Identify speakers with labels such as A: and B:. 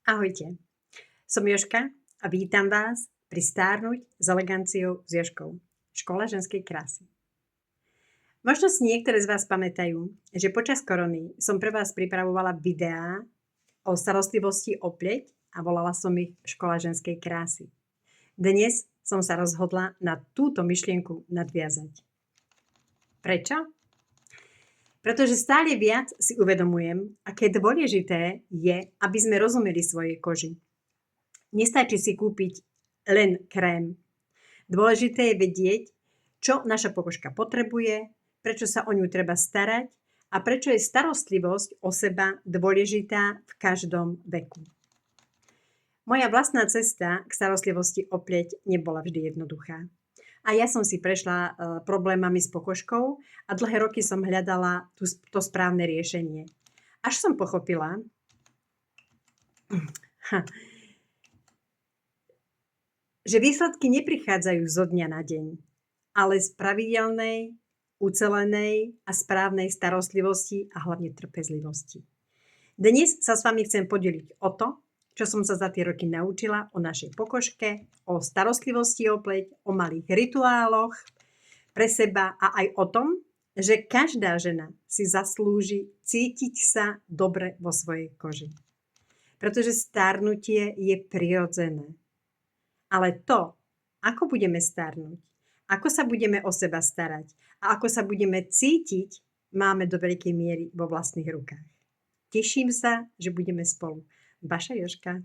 A: Ahojte, som Jožka a vítam vás pri Stárnuť s eleganciou s Jožkou, škole ženskej krásy. Možno si niektoré z vás pamätajú, že počas korony som pre vás pripravovala videá o starostlivosti o pleť a volala som ich Škola ženskej krásy. Dnes som sa rozhodla na túto myšlienku nadviazať. Prečo? Pretože stále viac si uvedomujem, aké dôležité je, aby sme rozumeli svojej koži. Nestačí si kúpiť len krém. Dôležité je vedieť, čo naša pokožka potrebuje, prečo sa o ňu treba starať a prečo je starostlivosť o seba dôležitá v každom veku. Moja vlastná cesta k starostlivosti o pleť nebola vždy jednoduchá. A ja som si prešla problémami s pokožkou a dlhé roky som hľadala to správne riešenie. Až som pochopila, že výsledky neprichádzajú zo dňa na deň, ale z pravidelnej, ucelenej a správnej starostlivosti a hlavne trpezlivosti. Dnes sa s vami chcem podeliť o to, čo som sa za tie roky naučila o našej pokožke, o starostlivosti o pleť, o malých rituáloch pre seba a aj o tom, že každá žena si zaslúži cítiť sa dobre vo svojej koži. Pretože starnutie je prirodzené. Ale to, ako budeme starnúť, ako sa budeme o seba starať a ako sa budeme cítiť, máme do veľkej miery vo vlastných rukách. Teším sa, že budeme spolu. Vaša Jožka.